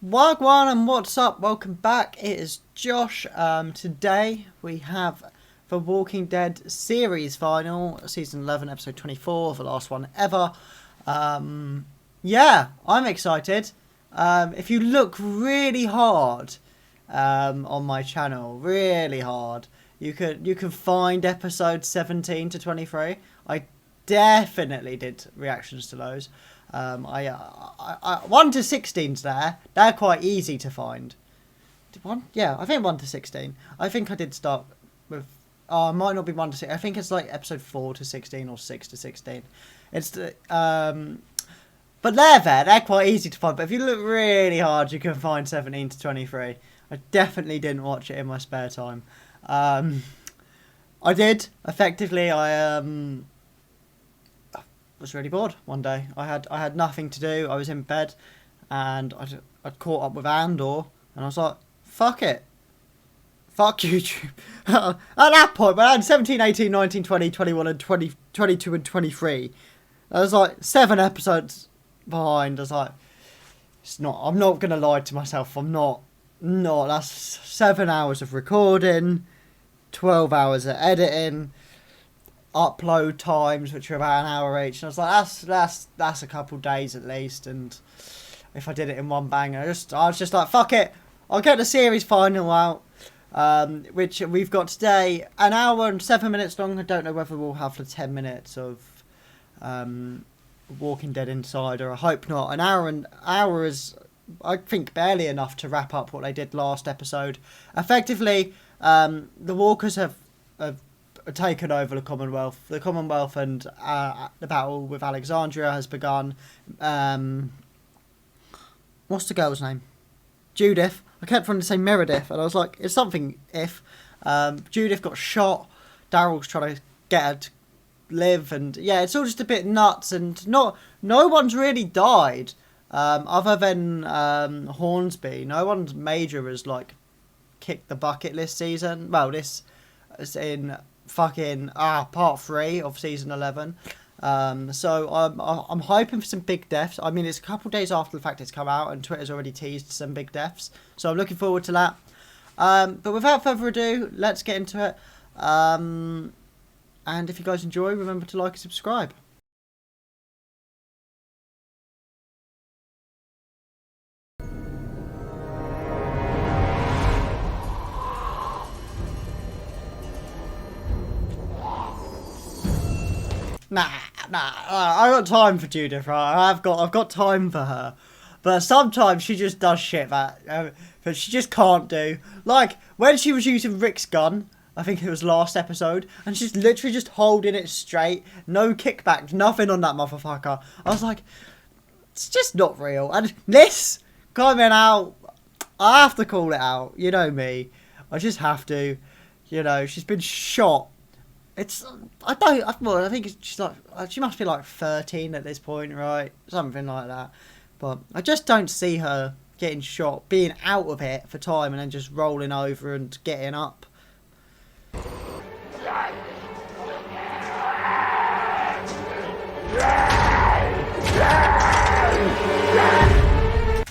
Wagwan and what's up? Welcome back. It is Josh. Today we have the Walking Dead series final, season 11, episode 24, the last one ever. Yeah, I'm excited. If you look really hard on my channel, really hard, you can find episode 17 to 23. I definitely did reactions to those. 1 to 16's there. They're quite easy to find. Yeah, I think 1 to 16. I think I did start with. Oh, it might not be 1 to 6. I think it's like episode 4 to 16 or 6 to 16. It's the but they're quite easy to find. But if you look really hard, you can find 17 to 23. I definitely didn't watch it in my spare time. I did effectively. I was really bored one day. I had nothing to do. I was in bed, and I'd caught up with Andor, and I was like, fuck it. Fuck YouTube. At that point, when I had 17, 18, 19, 20, 21, and 20, 22, and 23, I was like 7 episodes behind. I was like, I'm not going to lie to myself. I'm not. That's 7 hours of recording, 12 hours of editing, upload times, which are about an hour each. And I was like, that's a couple days at least. And if I did it in one bang, I was just like, fuck it. I'll get the series final out, which we've got today, an hour and 7 minutes long. I don't know whether we'll have the 10 minutes of Walking Dead Insider. I hope not. An hour is, I think, barely enough to wrap up what they did last episode. Effectively, the Walkers have taken over the Commonwealth. The Commonwealth and the battle with Alexandria has begun. What's the girl's name? Judith. I kept wanting to say Meredith, and I was like, it's something if. Judith got shot. Daryl's trying to get her to live, and yeah, it's all just a bit nuts, and no one's really died. Other than Hornsby, no one's major has like kicked the bucket this season. Well, this is in fucking part 3 of season 11. So I'm hoping for some big deaths. I mean, it's a couple days after the fact it's come out, and Twitter's already teased some big deaths, so I'm looking forward to that. But without further ado, let's get into it. And if you guys enjoy, remember to like and subscribe. Nah, I got time for Judith, right? I've got time for her, but sometimes she just does shit that she just can't do. Like when she was using Rick's gun, I think it was last episode, and she's literally just holding it straight, no kickback, nothing on that motherfucker. I was like, it's just not real. And this coming out, I have to call it out. You know me, I just have to. You know, she's been shot. I think she's like, she must be like 13 at this point, right? Something like that. But I just don't see her getting shot, being out of it for time, and then just rolling over and getting up.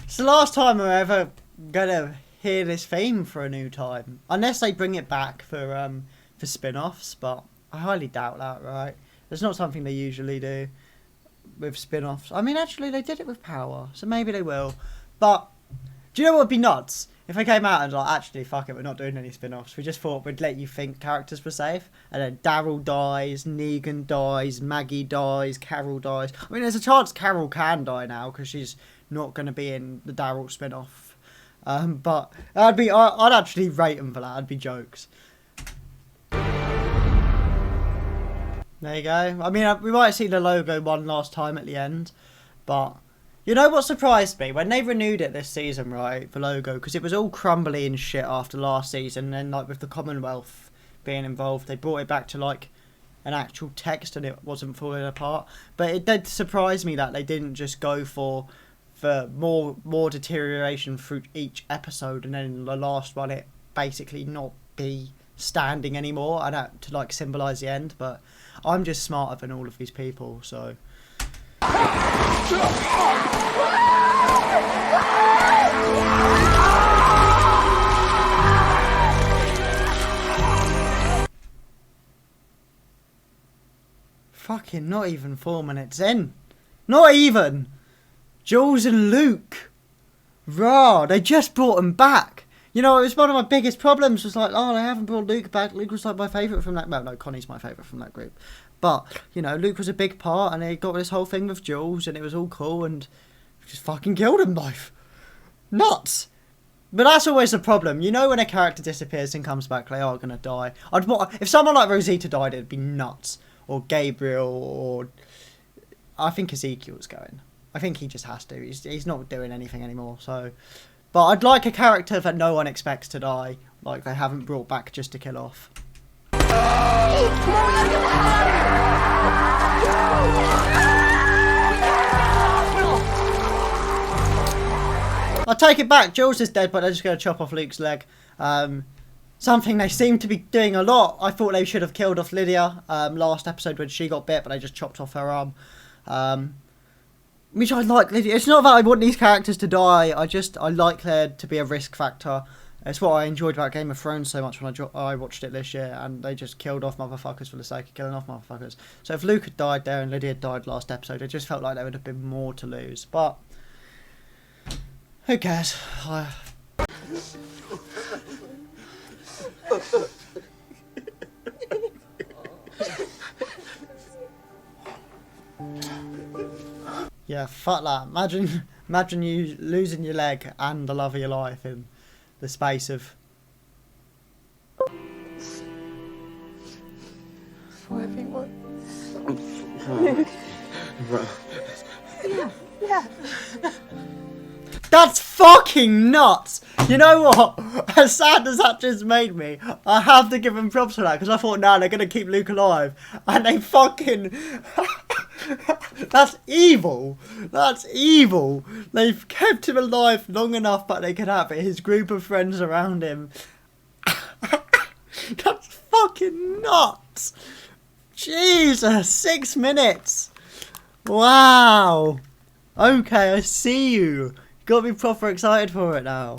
It's the last time I'm ever gonna hear this theme for a new time, unless they bring it back for spin-offs, but I highly doubt that, right? It's not something they usually do with spin-offs. I mean, actually, they did it with Power, so maybe they will. But do you know what would be nuts? If they came out and like, actually, fuck it, we're not doing any spin-offs. We just thought we'd let you think characters were safe. And then Daryl dies, Negan dies, Maggie dies, Carol dies. I mean, there's a chance Carol can die now because she's not going to be in the Daryl spin-off. But I'd actually rate them for that. That'd be jokes. There you go. I mean, we might see the logo one last time at the end, but you know what surprised me? When they renewed it this season, right, the logo, because it was all crumbly and shit after last season, and then like with the Commonwealth being involved, they brought it back to like an actual text and it wasn't falling apart. But it did surprise me that they didn't just go for more deterioration through each episode, and then the last one it basically not be standing anymore, and to like symbolise the end. But I'm just smarter than all of these people, so fucking not even 4 minutes in. Not even. Jules and Luke. Raw, they just brought him back. You know, it was one of my biggest problems, was like, oh, they haven't brought Luke back. Luke was like my favourite from that. Well, no, Connie's my favourite from that group. But, you know, Luke was a big part, and they got this whole thing with Jules, and it was all cool, and just fucking killed him, life. Nuts. But that's always the problem. You know, when a character disappears and comes back, they are going to die. If someone like Rosita died, it'd be nuts. Or Gabriel, or... I think Ezekiel's going. I think he just has to. He's not doing anything anymore, so... But I'd like a character that no one expects to die, like they haven't brought back just to kill off. I take it back, Jules is dead, but they're just going to chop off Luke's leg. Something they seem to be doing a lot. I thought they should have killed off Lydia last episode when she got bit, but they just chopped off her arm. Which I like. It's not that I want these characters to die. I like there to be a risk factor. It's what I enjoyed about Game of Thrones so much when I watched it this year, and they just killed off motherfuckers for the sake of killing off motherfuckers. So if Luke had died there and Lydia had died last episode, it just felt like there would have been more to lose. But who cares? Yeah, fuck that. Imagine you losing your leg and the love of your life in the space of... For everyone. Yeah. That's fucking nuts! You know what? As sad as that just made me, I have to give them props for that, because I thought, nah, they're going to keep Luke alive. And they fucking... That's evil. That's evil. They've kept him alive long enough, but they could have his group of friends around him. That's fucking nuts. Jesus, 6 minutes. Wow. Okay, I see you. Got me proper excited for it now.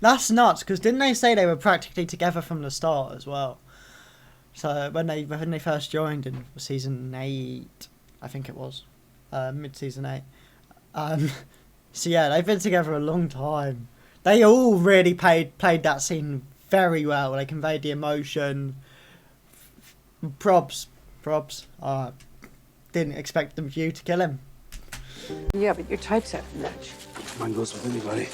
That's nuts, because didn't they say they were practically together from the start as well? So when they first joined in season 8, I think it was, mid-season 8. So yeah, they've been together a long time. They all really played that scene very well. They conveyed the emotion. Probs. Didn't expect them you to kill him. Yeah, but your type's have to match. Mine goes with anybody.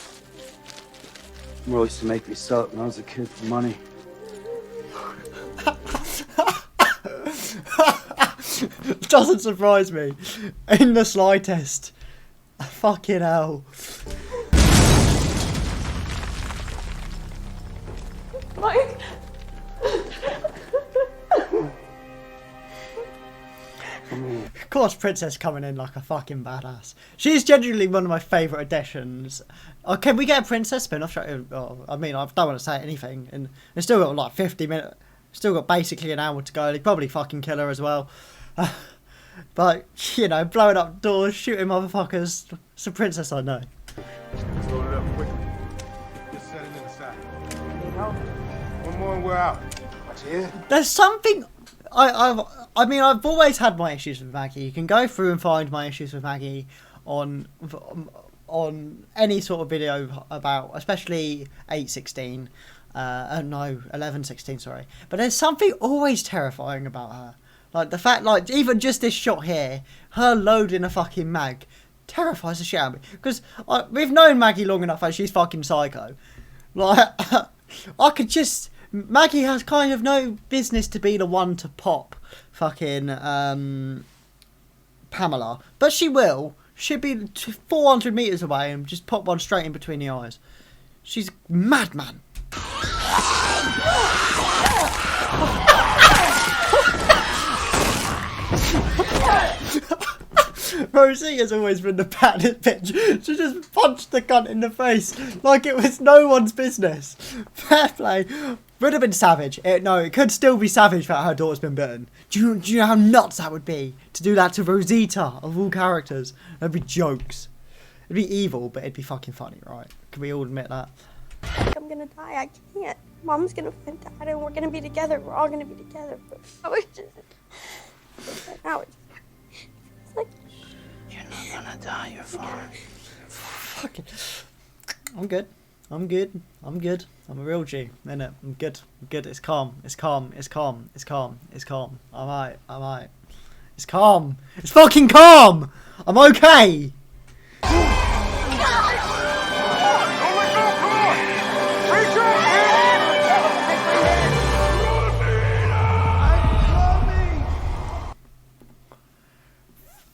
Roy used to make me sell it when I was a kid for money. Doesn't surprise me in the slightest. Fucking hell. Mike. Of course, Princess coming in like a fucking badass. She's genuinely one of my favourite additions. Oh, can we get a Princess spin-off? Oh, I mean, I don't want to say anything. And it's still got like 50 minutes. Still got basically an hour to go. They probably fucking kill her as well. But, you know, blowing up doors, shooting motherfuckers. It's a Princess I know. Let's load it up quickly. Just set it in the sack. One more and we're out. Watch here. There's something... I mean, I've always had my issues with Maggie. You can go through and find my issues with Maggie on any sort of video about, especially 8:16. No, 11:16. Sorry, but there's something always terrifying about her. Like the fact, like even just this shot here, her loading a fucking mag, terrifies the shit out of me. Because we've known Maggie long enough that she's fucking psycho. Like I could just. Maggie has kind of no business to be the one to pop fucking Pamela. But she will. She'll be 400 metres away and just pop one straight in between the eyes. She's madman. Rosie has always been the baddest bitch. She just punched the cunt in the face like it was no one's business. Fair play. Would have been savage. It could still be savage that her daughter's been bitten. Do you know how nuts that would be? To do that to Rosita, of all characters. That'd be jokes. It'd be evil, but it'd be fucking funny, right? Can we all admit that? I'm gonna die. I can't. Mom's gonna find Dad, and we're gonna be together. We're all gonna be together. But now it's like You're not gonna die, you're fine. Fucking. I'm good. I'm good. I'm good. I'm a real G, innit? I'm good. I'm good. It's calm. It's calm. It's calm. It's calm. It's calm. I'm alright. I'm alright. It's calm. It's fucking calm. I'm okay.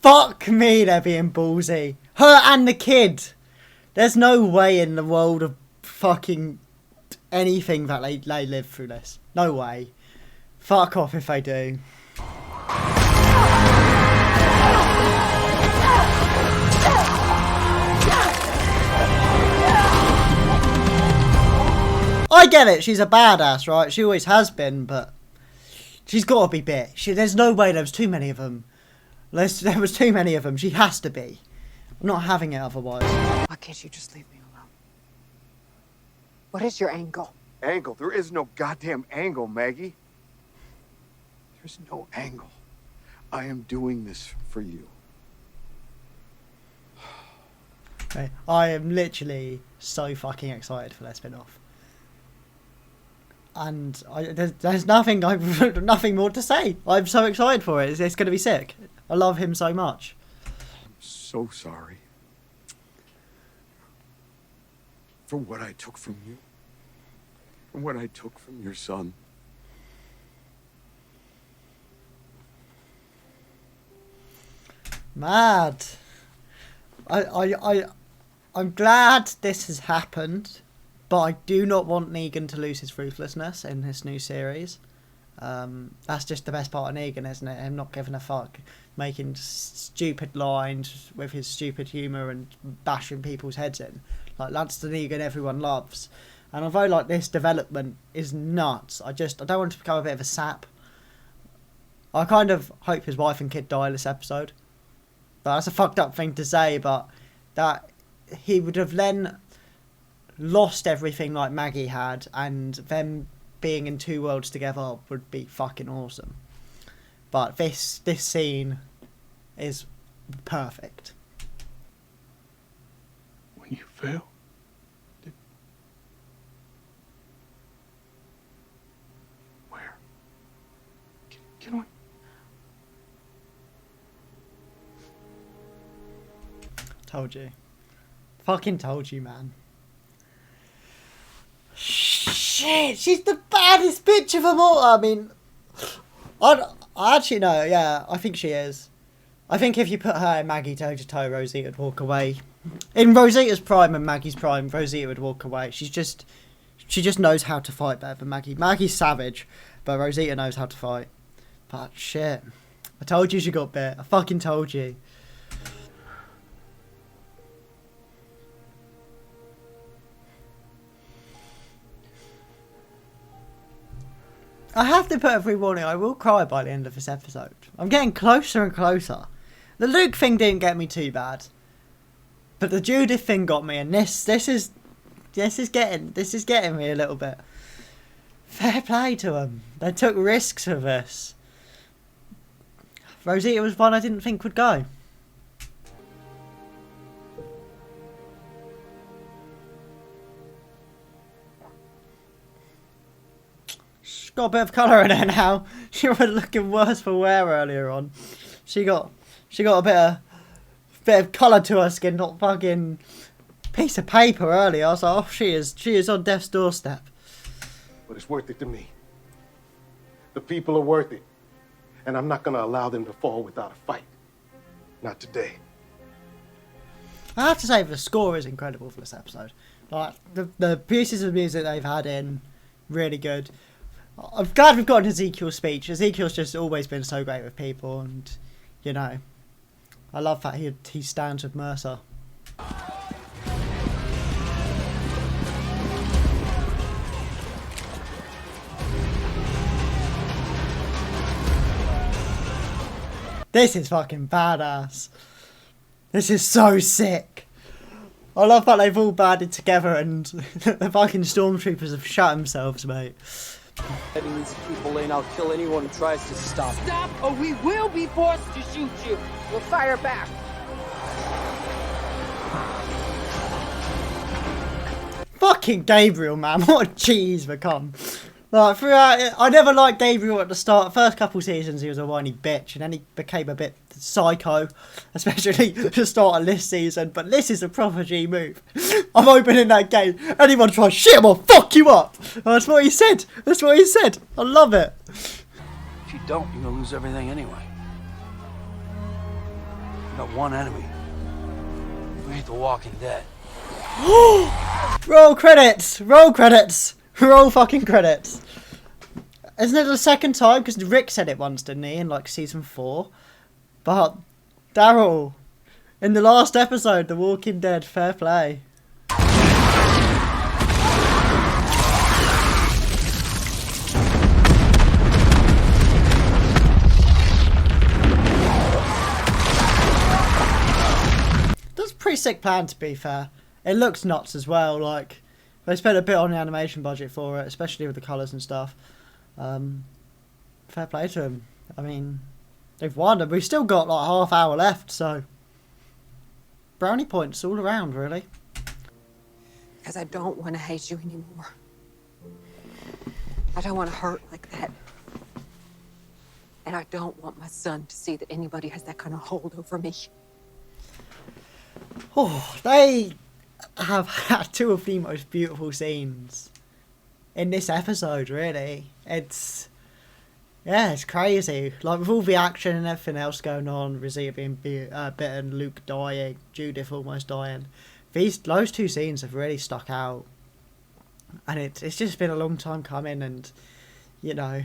Fuck me, they're being ballsy. Her and the kid. There's no way in the world of fucking anything that they live through this. No way. Fuck off if they do. I get it, she's a badass, right? She always has been, but she's got to be bit. There's no way, there was too many of them. There was too many of them. She has to be. I'm not having it otherwise. Why can't you just leave me alone? What is your angle? Angle? There is no goddamn angle, Maggie. There's no angle. I am doing this for you. Okay, I am literally so fucking excited for their spin-off. And there's nothing, nothing more to say. I'm so excited for it. It's going to be sick. I love him so much. I'm so sorry for what I took from you and what I took from your son. Mad. I'm glad this has happened, but I do not want Negan to lose his ruthlessness in this new series. That's just the best part of Negan, isn't it? Him not giving a fuck, making stupid lines with his stupid humour and bashing people's heads in. Like, that's the Negan everyone loves. And although like this development is nuts, I don't want to become a bit of a sap. I kind of hope his wife and kid die this episode. That's a fucked up thing to say, but that he would have then lost everything like Maggie had, and them being in two worlds together would be fucking awesome. But this scene is perfect. When you fail, where? Can we? Told you. Fucking told you, man. Shit, she's the baddest bitch of them all. I mean, I actually know, yeah, I think she is. I think if you put her and Maggie toe to toe, Rosita would walk away. In Rosita's prime and Maggie's prime, Rosita would walk away. She just knows how to fight better than Maggie. Maggie's savage, but Rosita knows how to fight. But shit, I told you she got bit. I fucking told you. I have to put every warning, I will cry by the end of this episode. I'm getting closer and closer. The Luke thing didn't get me too bad, but the Judith thing got me, and this is getting me a little bit. Fair play to them. They took risks with this. Rosita was one I didn't think would go. She's got a bit of colour in her now. She was looking worse for wear earlier on. She got a bit of colour to her skin, not fucking piece of paper earlier. I was like, oh, she is on death's doorstep. But it's worth it to me. The people are worth it. And I'm not gonna allow them to fall without a fight. Not today. I have to say the score is incredible for this episode. Like the pieces of music they've had in, really good. I'm glad we've got an Ezekiel speech. Ezekiel's just always been so great with people, and you know, I love that he stands with Mercer. This is fucking badass. This is so sick. I love that they've all banded together and the fucking stormtroopers have shot themselves, mate. Letting these people in, I'll kill anyone who tries to stop. Stop, or we will be forced to shoot you. We'll fire back. Fucking Gabriel, man. What a cheese become. Like, throughout it, I never liked Gabriel at the start. First couple seasons, he was a whiny bitch, and then he became a bit psycho, especially the start of this season. But this is a proper G move. I'm opening that gate. Anyone tries shit, I'm gonna fuck you up. That's what he said. That's what he said. I love it. If you don't, you're gonna lose everything anyway. You got one enemy. We ain't the Walking Dead. Roll credits. Roll credits. Roll fucking credits. Isn't it the second time? Because Rick said it once, didn't he, in like season 4? But Daryl, in the last episode, The Walking Dead, fair play. That's a pretty sick plan, to be fair. It looks nuts as well, like. They spent a bit on the animation budget for it, especially with the colours and stuff. Fair play to them. I mean, they've won, and we've still got like half hour left, so brownie points all around, really. Because I don't want to hate you anymore. I don't want to hurt like that. And I don't want my son to see that anybody has that kind of hold over me. Oh, they have had two of the most beautiful scenes in this episode, really. It's crazy. Like, with all the action and everything else going on, Rosita being bitten, Luke dying, Judith almost dying, those two scenes have really stuck out. And it's just been a long time coming, and, you know,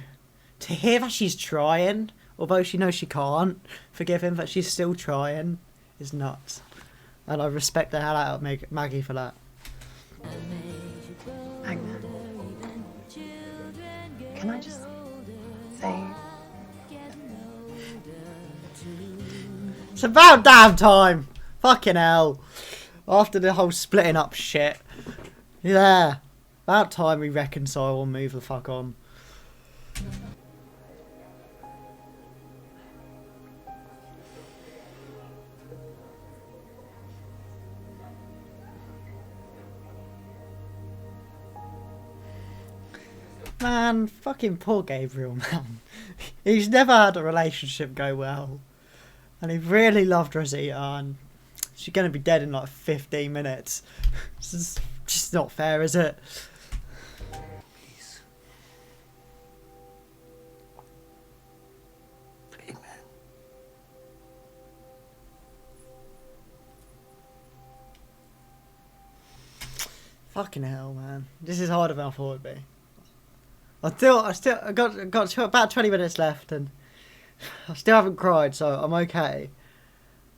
to hear that she's trying, although she knows she can't forgive him, but she's still trying, is nuts. And I respect the hell out of Maggie for that. Magna, can I just say, it's about damn time! Fucking hell. After the whole splitting up shit. Yeah. About time we reconcile and move the fuck on. Man, fucking poor Gabriel, man. He's never had a relationship go well. And he really loved Rosita, and she's going to be dead in like 15 minutes. It's just not fair, is it? Peace. Amen. Fucking hell, man. This is harder than I thought it'd be. I got about 20 minutes left, and I still haven't cried, so I'm okay.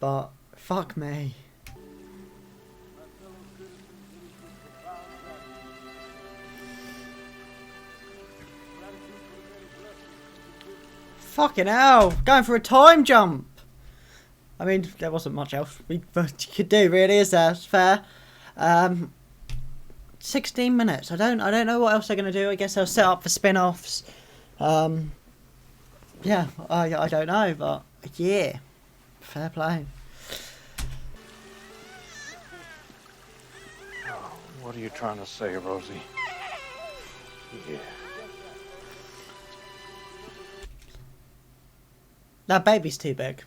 But fuck me. Fucking hell! Going for a time jump. I mean, there wasn't much else we could do, really, is there? It's fair. 16 minutes. I don't know what else they're gonna do. I guess they'll set up for spin-offs. Yeah, I don't know, but yeah, fair play. What are you trying to say, Rosie? Yeah. That baby's too big.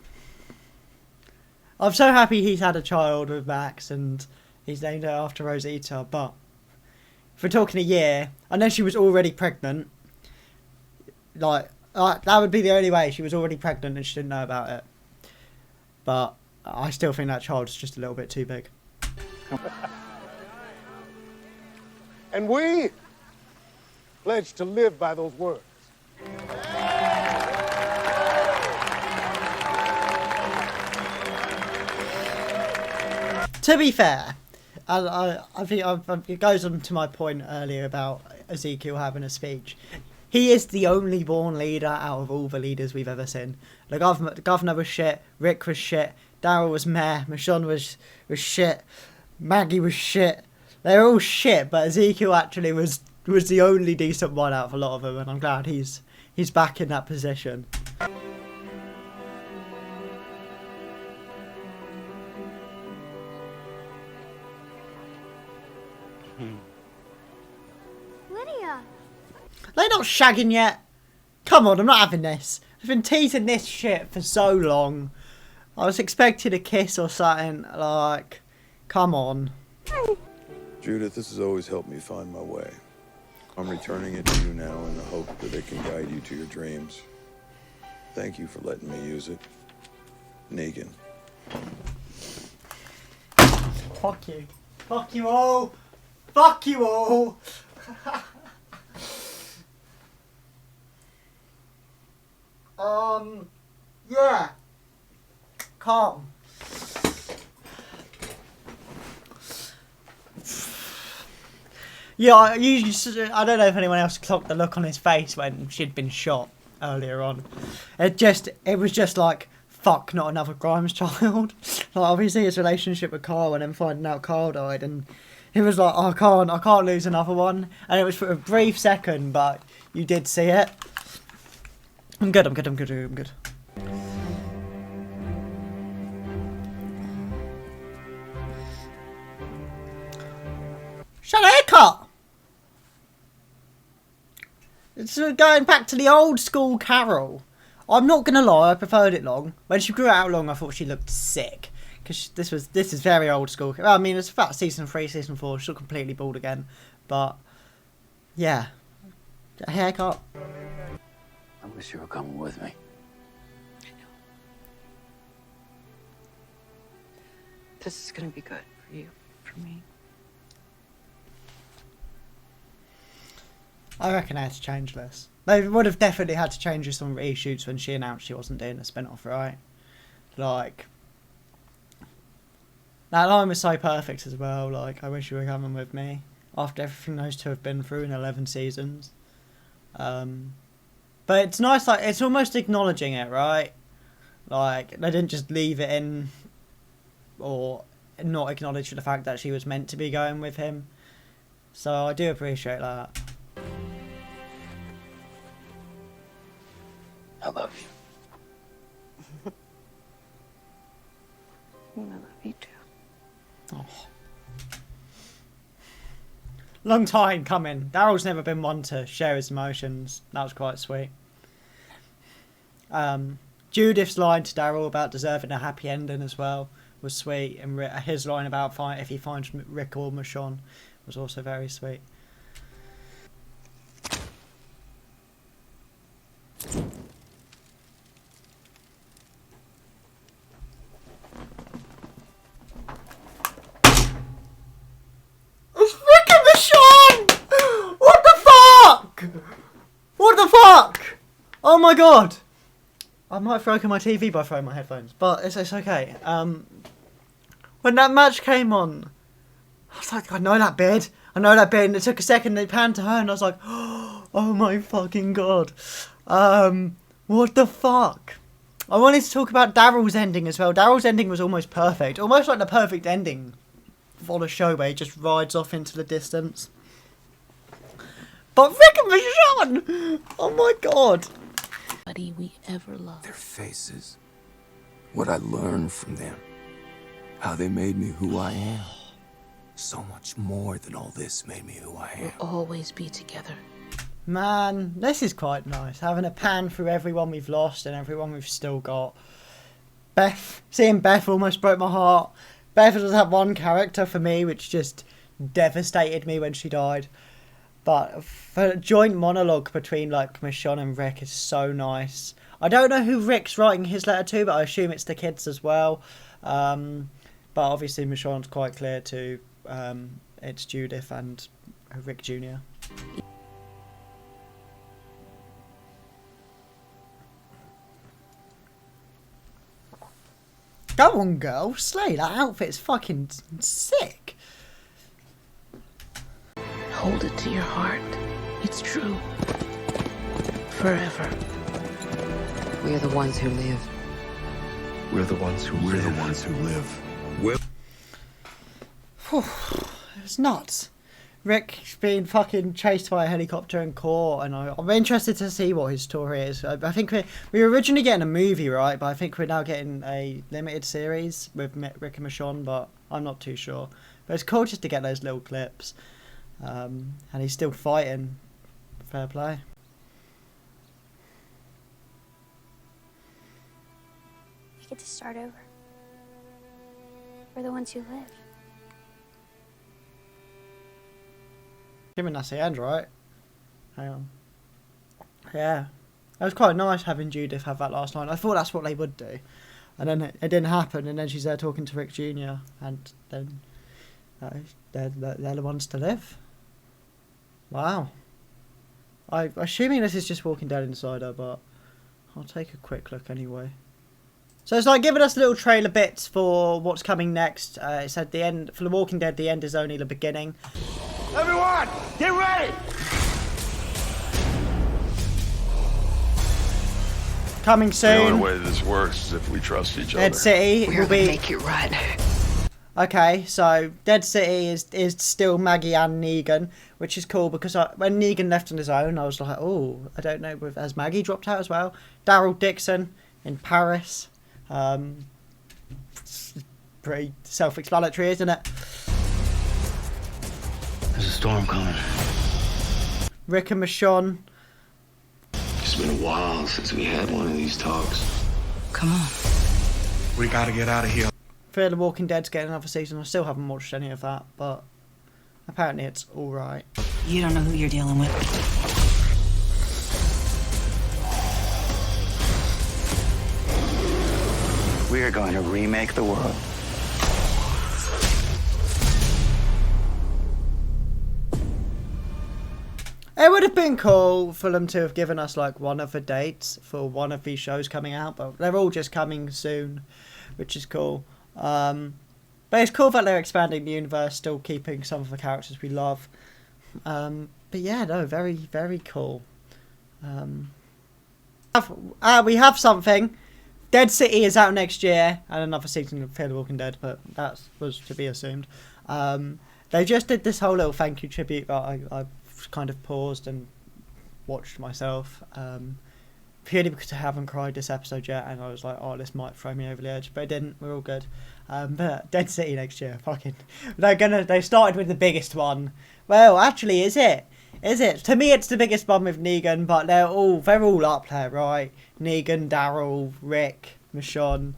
I'm so happy he's had a child with Max and he's named it after Rosita, but if we're talking a year, I know she was already pregnant. Like, that would be the only way. She was already pregnant and she didn't know about it. But I still think that child's just a little bit too big. And we pledge to live by those words. To be fair, I think it goes on to my point earlier about Ezekiel having a speech. He is the only born leader out of all the leaders we've ever seen. The governor was shit, Rick was shit, Daryl was meh, Michonne was shit, Maggie was shit. They're all shit, but Ezekiel actually was the only decent one out of a lot of them, and I'm glad he's back in that position. Lydia. They're not shagging yet. Come on, I'm not having this. I've been teasing this shit for so long. I was expecting a kiss or something. Like, come on. Judith, this has always helped me find my way. I'm returning it to you now in the hope that it can guide you to your dreams. Thank you for letting me use it. Negan. Fuck you. Fuck you all. Fuck you all. Yeah. Calm. Yeah, I don't know if anyone else clocked the look on his face when she'd been shot earlier on. It was just like, fuck, not another Grimes child. Like, obviously his relationship with Carl and then finding out Carl died, and he was like, oh, I can't lose another one. And it was for a brief second, but you did see it. I'm good. Shut haircut! It's going back to the old school Carol. I'm not gonna lie, I preferred it long. When she grew out long, I thought she looked sick. Because this is very old school. Well, I mean, it's about season 3, season 4. She's completely bald again. But, yeah. A haircut. I wish you were coming with me. This is gonna be good for you, for me. I reckon they had to change this. They would have definitely had to change this on reshoots when she announced she wasn't doing a spin-off, right? Like, that line was so perfect as well. Like, I wish you were coming with me. After everything those two have been through in 11 seasons. But it's nice, like, it's almost acknowledging it, right? Like, they didn't just leave it in or not acknowledge the fact that she was meant to be going with him. So I do appreciate that. I love you. I love you too. Oh. Long time coming. Daryl's never been one to share his emotions. That was quite sweet. Judith's line to Daryl about deserving a happy ending as well was sweet, and his line about if he finds Rick or Michonne was also very sweet. It's Rick and Michonne! What the fuck? What the fuck? Oh my god. I might have broken my TV by throwing my headphones, but it's okay. When that match came on, I was like, I know that bit, and it took a second, they panned to her, and I was like, oh my fucking god. What the fuck? I wanted to talk about Daryl's ending as well. Daryl's ending was almost perfect, almost like the perfect ending for the show where he just rides off into the distance. But Rick and Michonne! Oh my god. We ever loved. Their faces, what I learned from them, how they made me who I am. So much more than all this made me who I am. We'll always be together. Man, this is quite nice. Having a pan through everyone we've lost and everyone we've still got. Seeing Beth almost broke my heart. Beth was that one character for me which just devastated me when she died. But for a joint monologue between like Michonne and Rick is so nice. I don't know who Rick's writing his letter to, but I assume it's the kids as well. But obviously Michonne's quite clear to it's Judith and Rick Jr. Go on, girl, slay. That outfit's fucking sick. Hold it to your heart. It's true. Forever. We are the ones who live. We're the ones who live. It's nuts. Rick's being fucking chased by a helicopter in court, and I'm interested to see what his story is. I think we were originally getting a movie, right? But I think we're now getting a limited series with Rick and Michonne, but I'm not too sure. But it's cool just to get those little clips. And he's still fighting. Fair play. We get to start over. We're the ones who live. Given that's the end, right? Hang on. Yeah. It was quite nice having Judith have that last line. I thought that's what they would do. And then it didn't happen, and then she's there talking to Rick Jr., and then they're the ones to live. Wow. I'm assuming this is just Walking Dead Insider, but I'll take a quick look anyway. So it's like giving us little trailer bits for what's coming next. It said the end, for The Walking Dead, the end is only the beginning. Everyone, get ready! Coming soon. The only way this works is if we trust each other. Dead City will be... make it right. Okay, so Dead City is still Maggie and Negan, which is cool because when Negan left on his own, I was like, oh, I don't know, has Maggie dropped out as well? Daryl Dixon in Paris. It's pretty self-explanatory, isn't it? There's a storm coming. Rick and Michonne. It's been a while since we had one of these talks. Come on. We gotta get out of here. Fear the Walking Dead's getting another season. I still haven't watched any of that, but apparently it's alright. You don't know who you're dealing with. We are going to remake the world. It would have been cool for them to have given us like one of the dates for one of these shows coming out, but they're all just coming soon, which is cool. But it's cool that they're expanding the universe, still keeping some of the characters we love. But yeah, no, very, very cool. We have something. Dead City is out next year, and another season of Fear the Walking Dead, but that was to be assumed. They just did this whole little thank you tribute that I kind of paused and watched myself, purely because I haven't cried this episode yet, and I was like, oh, this might throw me over the edge, but it didn't. We're all good. But Dead City next year, fucking, they started with the biggest one. Well, actually, is it? To me, it's the biggest one with Negan, but they're all up there, right? Negan, Daryl, Rick, Michonne.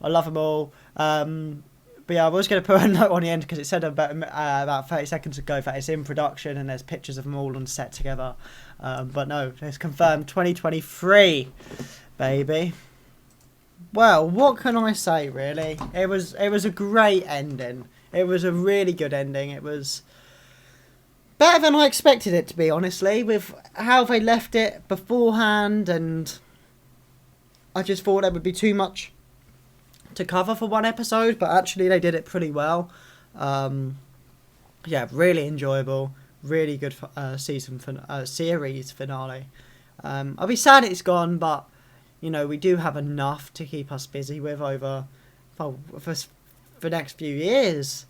I love them all. But yeah, I was going to put a note on the end because it said about 30 seconds ago that it's in production and there's pictures of them all on set together. But no, it's confirmed 2023, baby. Well, what can I say, really? It was a great ending. It was a really good ending. It was better than I expected it to be, honestly, with how they left it beforehand, and I just thought there would be too much to cover for one episode, but actually they did it pretty well. Yeah, really enjoyable, really good series finale. I'll be sad it's gone, but you know, we do have enough to keep us busy with over for the next few years.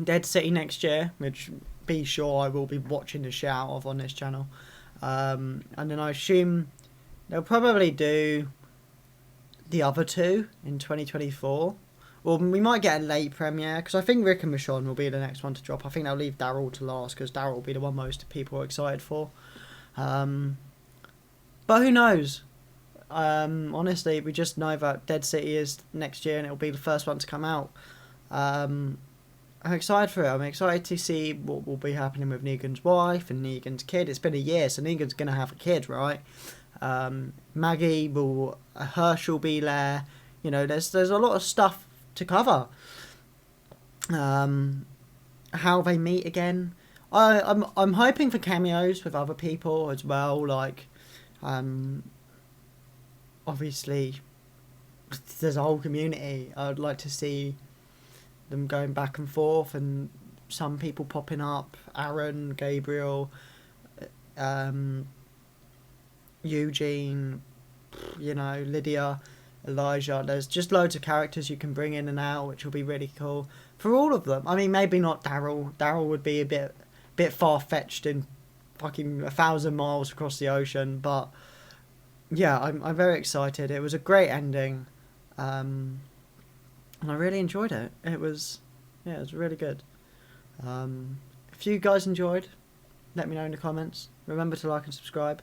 Dead City next year, which be sure I will be watching the shit out of on this channel. And then I assume they'll probably do the other two in 2024. Well, we might get a late premiere, because I think Rick and Michonne will be the next one to drop. I think they'll leave Daryl to last, because Daryl will be the one most people are excited for. But who knows? Honestly, we just know that Dead City is next year, and it'll be the first one to come out. I'm excited for it. I'm excited to see what will be happening with Negan's wife and Negan's kid. It's been a year, so Negan's going to have a kid, right? Maggie will... Herschel be there. You know, there's a lot of stuff to cover. How they meet again. I'm hoping for cameos with other people as well. Like, obviously, there's a whole community. I'd like to see them going back and forth, and some people popping up. Aaron, Gabriel, Eugene, you know, Lydia. Elijah. There's just loads of characters you can bring in and out, which will be really cool for all of them. I mean, maybe not Daryl. Daryl would be a bit far fetched in fucking 1,000 miles across the ocean, but yeah, I'm very excited. It was a great ending, and I really enjoyed it. It was really good. If you guys enjoyed, let me know in the comments. Remember to like and subscribe.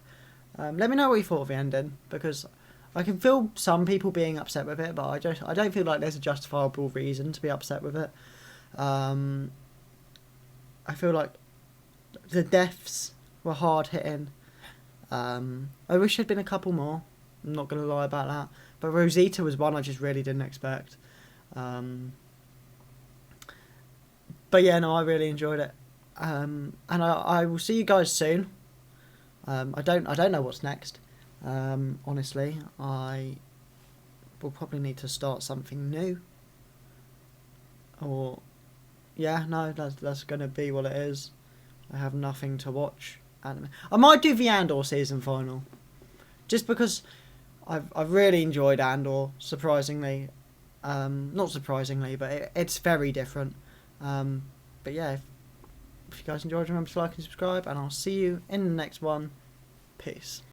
Let me know what you thought of the ending, because I can feel some people being upset with it, but I don't feel like there's a justifiable reason to be upset with it. I feel like the deaths were hard hitting. I wish there'd been a couple more. I'm not gonna lie about that. But Rosita was one I just really didn't expect. But yeah, no, I really enjoyed it. And I will see you guys soon. I don't know what's next. Honestly, I will probably need to start something new. Or yeah, no, that's gonna be what it is. I have nothing to watch. Anime. I might do the Andor season final, just because I've really enjoyed Andor. Surprisingly, not surprisingly, but it's very different. But yeah, if you guys enjoyed, remember to like and subscribe, and I'll see you in the next one. Peace.